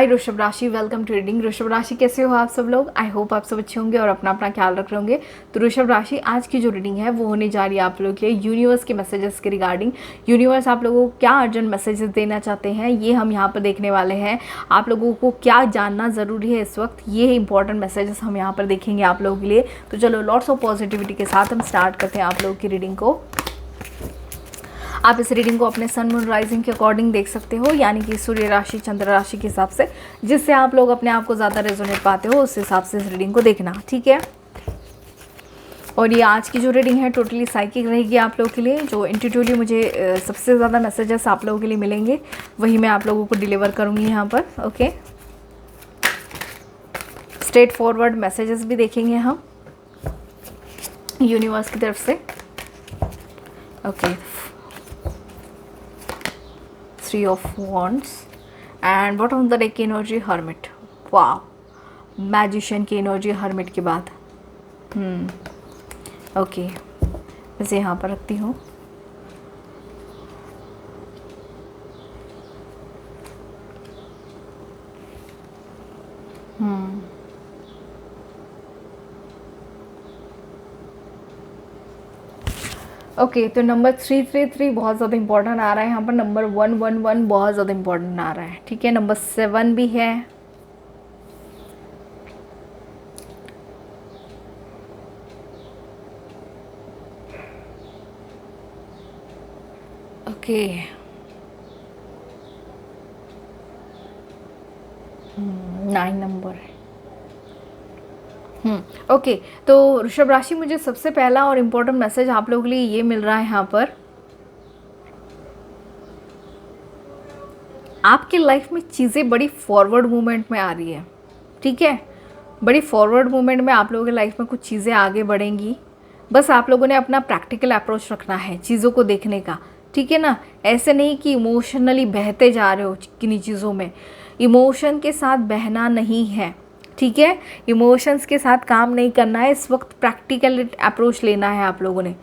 हाय वृषभ राशि, welcome to reading. वृषभ राशि कैसे हो आप सब लोग? आई होप आप सब अच्छे होंगे और अपना अपना ख्याल रख रहे होंगे। तो वृषभ राशि आज की जो रीडिंग है वो होने जा रही है आप लोगों के लिए यूनिवर्स के मैसेजेस के रिगार्डिंग। यूनिवर्स आप लोगों को क्या अर्जेंट मैसेजेस देना चाहते हैं ये हम यहाँ पर देखने वाले हैं। आप लोगों को क्या जानना ज़रूरी है इस वक्त, ये इंपॉर्टेंट मैसेजेस हम यहाँ पर देखेंगे आप लोगों के लिए। तो चलो लॉट्स ऑफ पॉजिटिविटी के साथ हम स्टार्ट करते हैं आप लोगों की रीडिंग को। आप इस रीडिंग को अपने सन मून राइजिंग के अकॉर्डिंग देख सकते हो, यानी कि सूर्य राशि चंद्र राशि के हिसाब से, जिससे आप लोग अपने आप को ज़्यादा रेजोनेट पाते हो उस हिसाब से इस रीडिंग को देखना, ठीक है। और ये आज की जो रीडिंग है टोटली साइकिक रहेगी आप लोगों के लिए। जो इंट्यूटिवली मुझे सबसे ज़्यादा मैसेजेस आप लोगों के लिए मिलेंगे वही मैं आप लोगों को डिलीवर करूँगी यहाँ पर, ओके। स्ट्रेट फॉरवर्ड मैसेजेस भी देखेंगे हम यूनिवर्स की तरफ से, okay. Three of wands and bottom of the deck की एनर्जी हर्मिट। वाह, मैजिशियन की एनर्जी हर्मिट के बाद। ओके, इसे यहाँ पर रखती हूँ। ओके, तो नंबर 333 बहुत ज़्यादा इंपॉर्टेंट आ रहा है यहाँ पर। नंबर 111 बहुत ज़्यादा इंपॉर्टेंट आ रहा है, ठीक है। नंबर 7 भी है, ओके। 9 नंबर है। ओके, तो वृषभ राशि मुझे सबसे पहला और इम्पोर्टेंट मैसेज आप लोगों के लिए ये मिल रहा है यहाँ पर। आपकी लाइफ में चीज़ें बड़ी फॉरवर्ड मूवमेंट में आ रही है, ठीक है। बड़ी फॉरवर्ड मूवमेंट में आप लोगों की लाइफ में कुछ चीज़ें आगे बढ़ेंगी। बस आप लोगों ने अपना प्रैक्टिकल अप्रोच रखना है चीज़ों को देखने का, ठीक है ना। ऐसे नहीं कि इमोशनली बहते जा रहे हो किन्हीं चीज़ों में। इमोशन के साथ बहना नहीं है, ठीक है। इमोशंस के साथ काम नहीं करना है इस वक्त। प्रैक्टिकल अप्रोच लेना है आप लोगों ने।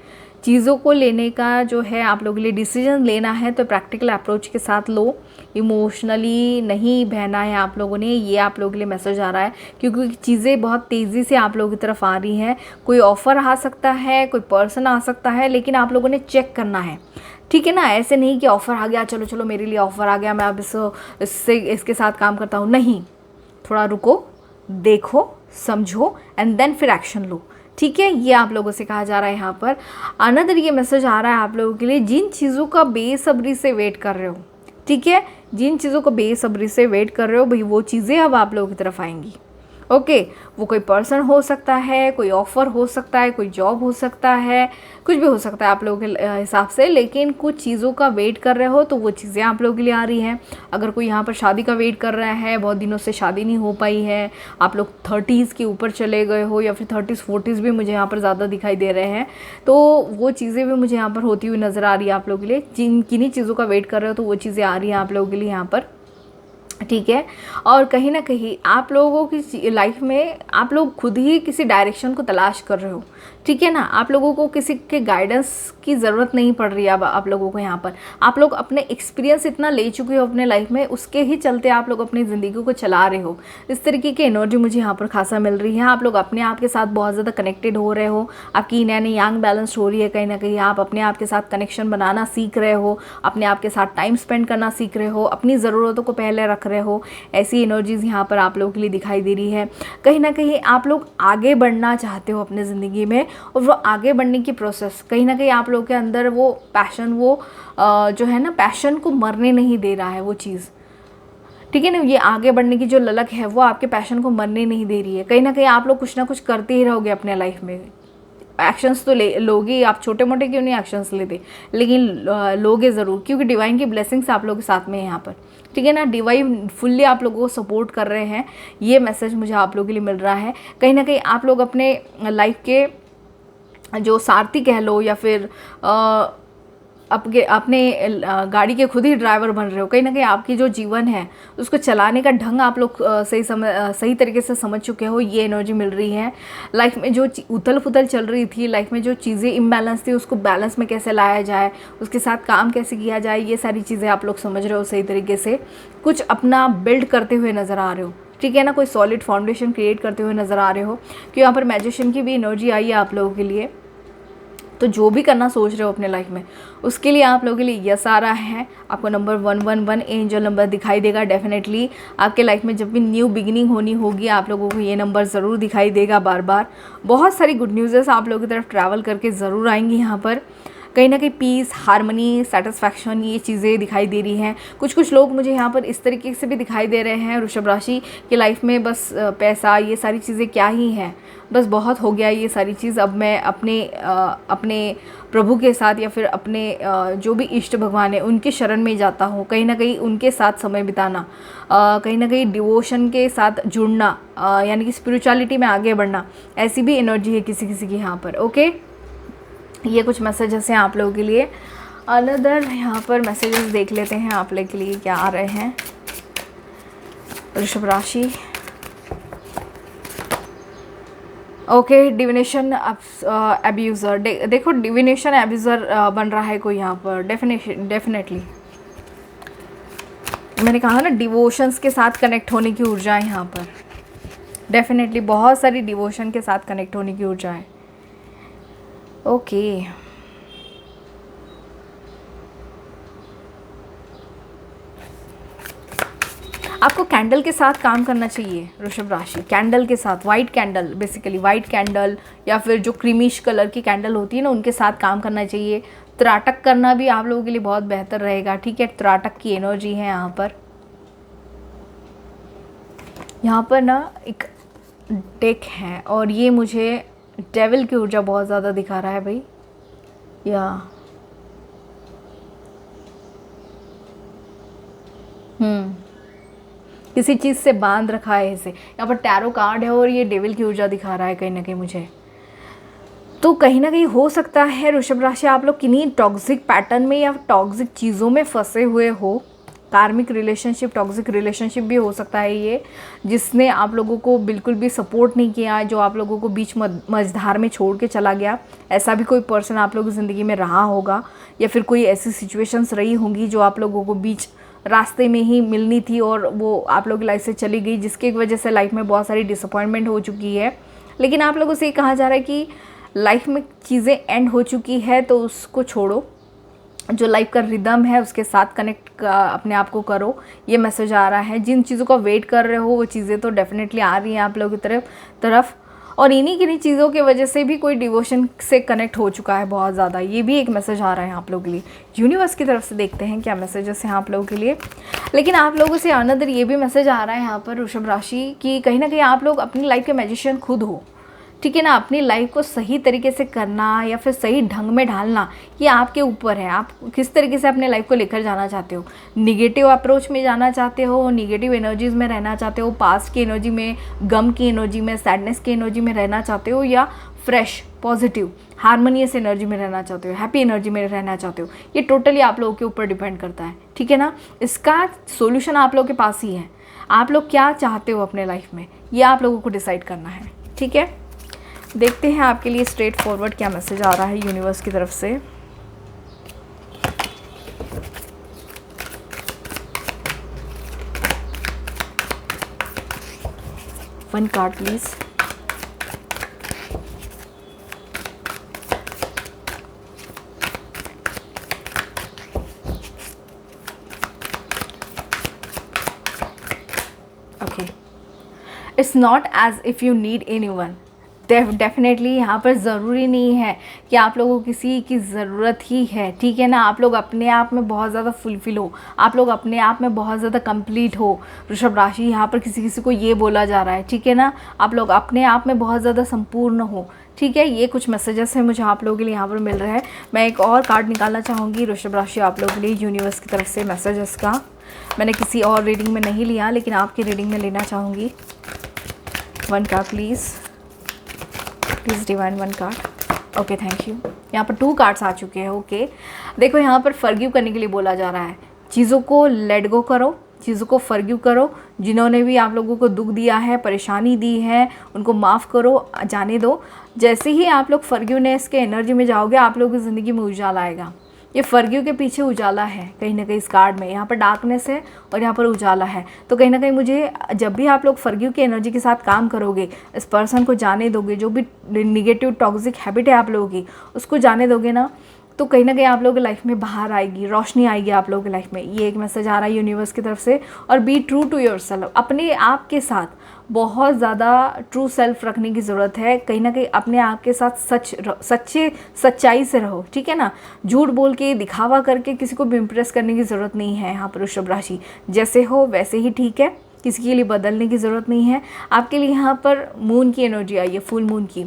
चीज़ों को लेने का जो है आप लोगों के लिए डिसीजन लेना है तो प्रैक्टिकल अप्रोच के साथ लो। इमोशनली नहीं बहना है आप लोगों ने, ये आप लोगों के लिए मैसेज आ रहा है। क्योंकि चीज़ें बहुत तेज़ी से आप लोगों की तरफ आ रही हैं। कोई ऑफ़र आ सकता है, कोई पर्सन आ सकता है, लेकिन आप लोगों ने चेक करना है, ठीक है ना। ऐसे नहीं कि ऑफ़र आ गया, चलो चलो मेरे लिए ऑफ़र आ गया, मैं अब इसके साथ काम करता हूँ। नहीं, थोड़ा रुको, देखो, समझो एंड देन फिर एक्शन लो, ठीक है। ये आप लोगों से कहा जा रहा है यहाँ पर। अनदर ये मैसेज आ रहा है आप लोगों के लिए, जिन चीज़ों का बेसब्री से वेट कर रहे हो, ठीक है, जिन चीज़ों को बेसब्री से वेट कर रहे हो भाई वो चीज़ें अब आप लोगों की तरफ आएंगी, ओके। वो कोई पर्सन हो सकता है, कोई ऑफ़र हो सकता है, कोई जॉब हो सकता है, कुछ भी हो सकता है आप लोगों के हिसाब से, लेकिन कुछ चीज़ों का वेट कर रहे हो तो वो चीज़ें आप लोगों के लिए आ रही हैं। अगर कोई यहाँ पर शादी का वेट कर रहा है, बहुत दिनों से शादी नहीं हो पाई है, आप लोग 30s के ऊपर चले गए हो या फिर 30s 40s भी मुझे यहाँ पर ज़्यादा दिखाई दे रहे हैं, तो वो चीज़ें भी मुझे यहाँ पर होती हुई नज़र आ रही है आप लोगों के लिए। किन्हीं चीज़ों का वेट कर रहे हो तो वो चीज़ें आ रही हैं आप लोगों के लिए यहाँ पर, ठीक है। और कहीं ना कहीं आप लोगों की लाइफ में आप लोग खुद ही किसी डायरेक्शन को तलाश कर रहे हो, ठीक है ना। आप लोगों को किसी के गाइडेंस की ज़रूरत नहीं पड़ रही है अब आप लोगों को यहाँ पर। आप लोग अपने एक्सपीरियंस इतना ले चुके हो अपने लाइफ में, उसके ही चलते आप लोग अपनी ज़िंदगी को चला रहे हो। इस तरीके की एनर्जी मुझे यहाँ पर खासा मिल रही है। आप लोग अपने आप के साथ बहुत ज़्यादा कनेक्टेड हो रहे हो। आपकी नैन यांग बैलेंस हो रही है। कहीं ना कहीं आप अपने आप के साथ कनेक्शन बनाना सीख रहे हो, अपने आप के साथ टाइम स्पेंड करना सीख रहे हो, अपनी ज़रूरतों को पहले रख रहे हो। ऐसी एनर्जीज़ यहाँ पर आप लोगों के लिए दिखाई दे रही है। कहीं ना कहीं आप लोग आगे बढ़ना चाहते हो अपने ज़िंदगी में, और वो आगे बढ़ने की प्रोसेस कहीं ना कहीं आप लोगों के अंदर वो पैशन, वो जो है ना, पैशन को मरने नहीं दे रहा है वो चीज़, ठीक है ना। ये आगे बढ़ने की जो ललक है वो आपके पैशन को मरने नहीं दे रही है। कहीं ना कहीं आप लोग कुछ ना कुछ करते ही रहोगे अपने लाइफ में। एक्शंस तो लोगे, आप छोटे मोटे क्यों नहीं एक्शंस लेते, लेकिन लोगे ज़रूर, क्योंकि डिवाइन की ब्लेसिंग्स आप लोगों के साथ में है यहाँ पर, ठीक है ना। डिवाइन फुल्ली आप लोगों को सपोर्ट कर रहे हैं। ये मैसेज मुझे आप लोगों के लिए मिल रहा है। कहीं ना कहीं आप लोग अपने लाइफ के जो सारथी कह लो या फिर अपने गाड़ी के खुद ही ड्राइवर बन रहे हो। कहीं ना कहीं आपकी जो जीवन है उसको चलाने का ढंग आप लोग सही तरीके से समझ चुके हो, ये एनर्जी मिल रही है। लाइफ में जो उथल पुथल चल रही थी, लाइफ में जो चीज़ें इम्बैलेंस थी, उसको बैलेंस में कैसे लाया जाए, उसके साथ काम कैसे किया जाए, ये सारी चीज़ें आप लोग समझ रहे हो सही तरीके से। कुछ अपना बिल्ड करते हुए नज़र आ रहे हो, ठीक है ना, कोई सॉलिड फाउंडेशन क्रिएट करते हुए नज़र आ रहे हो। कि यहाँ पर मैजिशियन की भी एनर्जी आई है आप लोगों के लिए। तो जो भी करना सोच रहे हो अपने लाइफ में, उसके लिए आप लोगों के लिए यस आ रहा है। आपको नंबर 111 एंजल नंबर दिखाई देगा। डेफिनेटली आपके लाइफ में जब भी न्यू बिगिनिंग होनी होगी, आप लोगों को ये नंबर ज़रूर दिखाई देगा बार बार। बहुत सारी गुड न्यूज़ेस आप लोगों की तरफ ट्रैवल करके ज़रूर आएंगी। यहाँ पर कहीं ना कहीं पीस, हारमनी, सेटिस्फैक्शन, ये चीज़ें दिखाई दे रही हैं। कुछ लोग मुझे यहाँ पर इस तरीके से भी दिखाई दे रहे हैं वृषभ राशि की लाइफ में, बस पैसा, ये सारी चीज़ें क्या ही हैं, बस बहुत हो गया ये सारी चीज़। अब मैं अपने प्रभु के साथ या फिर अपने जो भी इष्ट भगवान है उनके शरण में जाता हूँ। कहीं ना कहीं उनके साथ समय बिताना, कहीं ना कहीं डिवोशन के साथ जुड़ना, यानी कि स्पिरिचुअलिटी में आगे बढ़ना, ऐसी भी एनर्जी है किसी किसी की यहाँ पर। ओके, ये कुछ मैसेजेस हैं आप लोगों के लिए। अनदर यहाँ पर मैसेजेस देख लेते हैं आप लोगों के लिए क्या आ रहे हैं वृषभ राशि। ओके, डिविनेशन एब्यूज़र, देखो डिविनेशन एब्यूज़र बन रहा है कोई यहाँ पर। डेफिनेटली मैंने कहा ना, डिवोशंस के साथ कनेक्ट होने की ऊर्जा है यहाँ पर। डेफिनेटली बहुत सारी डिवोशन के साथ कनेक्ट होने की ऊर्जा है। ओके, आपको कैंडल के साथ काम करना चाहिए वृषभ राशि। कैंडल के साथ, white candle, basically white candle या फिर जो क्रीमिश कलर की कैंडल होती है ना, उनके साथ काम करना चाहिए। त्राटक करना भी आप लोगों के लिए बहुत बेहतर रहेगा, ठीक है। त्राटक की एनर्जी है यहाँ पर। यहाँ पर ना एक डेक है और ये मुझे डेविल की ऊर्जा बहुत ज़्यादा दिखा रहा है भाई। या किसी चीज़ से बांध रखा है इसे। यहाँ पर टैरो कार्ड है और ये डेविल की ऊर्जा दिखा रहा है कहीं ना कहीं मुझे। तो कहीं ना कहीं हो सकता है वृषभ राशि आप लोग किन्हीं टॉक्सिक पैटर्न में या टॉक्सिक चीज़ों में फंसे हुए हो। कार्मिक रिलेशनशिप, टॉक्सिक रिलेशनशिप भी हो सकता है ये, जिसने आप लोगों को बिल्कुल भी सपोर्ट नहीं किया, जो आप लोगों को बीच मझधार में छोड़ के चला गया। ऐसा भी कोई पर्सन आप लोगों की ज़िंदगी में रहा होगा, या फिर कोई ऐसी सिचुएशंस रही होंगी जो आप लोगों को बीच रास्ते में ही मिलनी थी और वो आप लोग की लाइफ से चली गई, जिसकी वजह से लाइफ में बहुत सारी डिसअपॉइंटमेंट हो चुकी है। लेकिन आप लोगों से ये कहा जा रहा है कि लाइफ में चीज़ें एंड हो चुकी है तो उसको छोड़ो, जो लाइफ का रिदम है उसके साथ कनेक्ट अपने आप को करो। ये मैसेज आ रहा है। जिन चीज़ों का वेट कर रहे हो वो चीज़ें तो डेफिनेटली आ रही हैं आप लोगों की तरफ और इन्हीं किन्हीं चीज़ों की वजह से भी कोई डिवोशन से कनेक्ट हो चुका है बहुत ज़्यादा। ये भी एक मैसेज आ रहा है आप लोगों के लिए यूनिवर्स की तरफ से। देखते हैं क्या मैसेजेस हैं आप लोगों के लिए। लेकिन आप लोगों से अनदर ये भी मैसेज आ रहा है यहाँ पर वृषभ राशि कि कहीं ना कहीं आप लोग अपनी लाइफ के मैजिशियन खुद हो, ठीक है ना। अपनी लाइफ को सही तरीके से करना या फिर सही ढंग में ढालना ये आपके ऊपर है। आप किस तरीके से अपने लाइफ को लेकर जाना चाहते हो। निगेटिव अप्रोच में जाना चाहते हो, निगेटिव एनर्जीज़ में रहना चाहते हो, पास्ट की एनर्जी में, गम की एनर्जी में, सैडनेस की एनर्जी में रहना चाहते हो, या फ्रेश, पॉजिटिव, हारमोनियस एनर्जी में रहना चाहते हो, हैप्पी एनर्जी में रहना चाहते हो। ये टोटली आप लोगों के ऊपर डिपेंड करता है, ठीक है ना। इसका सोल्यूशन आप लोगों के पास ही है। आप लोग क्या चाहते हो अपने लाइफ में, ये आप लोगों को डिसाइड करना है, ठीक है। देखते हैं आपके लिए स्ट्रेट फॉरवर्ड क्या मैसेज आ रहा है यूनिवर्स की तरफ से। One card please. Okay, it's not as if you need anyone. Definitely यहाँ पर ज़रूरी नहीं है कि आप लोगों को किसी की ज़रूरत ही है, ठीक है ना। आप लोग अपने आप में बहुत ज़्यादा फुलफिल हो, आप लोग अपने आप में बहुत ज़्यादा कंप्लीट हो वृषभ राशि। यहाँ पर किसी को ये बोला जा रहा है, ठीक है ना। आप लोग अपने आप में बहुत ज़्यादा संपूर्ण हो, ठीक है। ये कुछ मैसेजेस हैं मुझे आप लोगों के लिए यहाँ पर मिल रहा है। मैं एक और कार्ड निकालना चाहूँगी वृषभ राशि आप लोगों के लिए यूनिवर्स की तरफ से मैसेजेस का। मैंने किसी और रीडिंग में नहीं लिया, लेकिन आपकी रीडिंग में लेना चाहूँगी। One card please divine, one card. Okay, thank you. यहाँ पर 2 कार्ड्स आ चुके हैं। ओके, देखो यहाँ पर फॉरगिव करने के लिए बोला जा रहा है, चीज़ों को लेट गो करो, चीज़ों को फॉरगिव करो। जिन्होंने भी आप लोगों को दुख दिया है, परेशानी दी है, उनको माफ़ करो, जाने दो। जैसे ही आप लोग फॉरगिवनेस के एनर्जी में जाओगे, आप लोगों की ज़िंदगी में उजाला आएगा। ये फॉरगिव के पीछे उजाला है कहीं ना कहीं इस कार्ड में, यहाँ पर डार्कनेस है और यहाँ पर उजाला है। तो कहीं ना कहीं मुझे, जब भी आप लोग फॉरगिव की एनर्जी के साथ काम करोगे, इस पर्सन को जाने दोगे, जो भी निगेटिव टॉक्सिक हैबिट है आप लोगों की, उसको जाने दोगे ना, तो कहीं ना कहीं आप लोगों की लाइफ में बाहर आएगी, रोशनी आएगी आप लोगों की लाइफ में। ये एक मैसेज आ रहा है यूनिवर्स की तरफ से। और बी ट्रू टू योरसेल्फ, अपने आप के साथ बहुत ज़्यादा ट्रू सेल्फ रखने की ज़रूरत है। कहीं ना कहीं अपने आप के साथ सच्चाई से रहो, ठीक है ना। झूठ बोल के, दिखावा करके किसी को भी इम्प्रेस करने की ज़रूरत नहीं है। यहाँ पर वृषभ राशि जैसे हो वैसे ही ठीक है, किसी के लिए बदलने की ज़रूरत नहीं है। आपके लिए यहाँ पर मून की एनर्जी आई है, फुल मून की।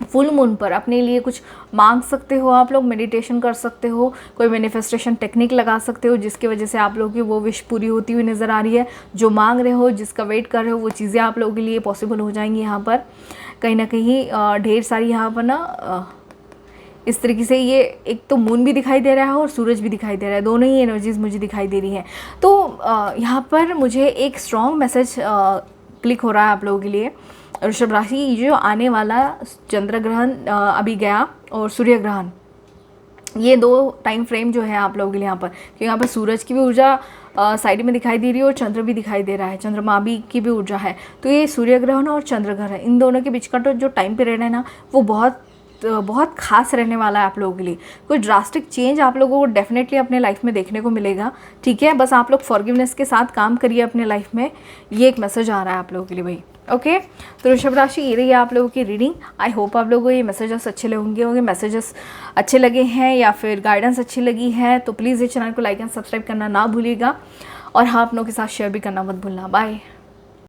फुल मून पर अपने लिए कुछ मांग सकते हो आप लोग, मेडिटेशन कर सकते हो, कोई मैनिफेस्टेशन टेक्निक लगा सकते हो, जिसकी वजह से आप लोगों की वो विश पूरी होती हुई नज़र आ रही है। जो मांग रहे हो, जिसका वेट कर रहे हो, वो चीज़ें आप लोगों के लिए पॉसिबल हो जाएंगी। यहाँ पर कहीं ना कहीं ढेर सारी यहाँ पर ना इस तरीके से, ये एक तो मून भी दिखाई दे रहा है और सूरज भी दिखाई दे रहा है, दोनों ही एनर्जीज मुझे दिखाई दे रही हैं। तो यहाँ पर मुझे एक स्ट्रॉन्ग मैसेज क्लिक हो रहा है आप लोगों के लिए। वृषभ राशि, जो आने वाला चंद्र ग्रहण अभी गया और सूर्य ग्रहण, ये 2 टाइम फ्रेम जो है आप लोगों के लिए यहाँ पर, क्योंकि यहाँ पर सूरज की भी ऊर्जा साइड में दिखाई दे रही है और चंद्र भी दिखाई दे रहा है, चंद्रमा भी की भी ऊर्जा है। तो ये सूर्य ग्रहण और चंद्र ग्रहण, इन दोनों के बीच का तो जो टाइम पीरियड है ना, वो बहुत खास रहने वाला है आप लोगों के लिए। कोई ड्रास्टिक चेंज आप लोगों को डेफिनेटली अपने लाइफ में देखने को मिलेगा, ठीक है। बस आप लोग फॉरगिवनेस के साथ काम करिए अपने लाइफ में, ये एक मैसेज आ रहा है आप लोगों के लिए भाई। ओके, तो वृषभ राशि, ये रही है आप लोगों की रीडिंग। आई होप आप लोगों को ये मैसेजेस अच्छे लगेंगे, मैसेजेस अच्छे लगे हैं या फिर गाइडेंस अच्छी लगी है तो प्लीज़ ये चैनल को लाइक एंड सब्सक्राइब करना ना भूलिएगा। और हाँ, अपनों के साथ शेयर भी करना मत भूलना। बाय।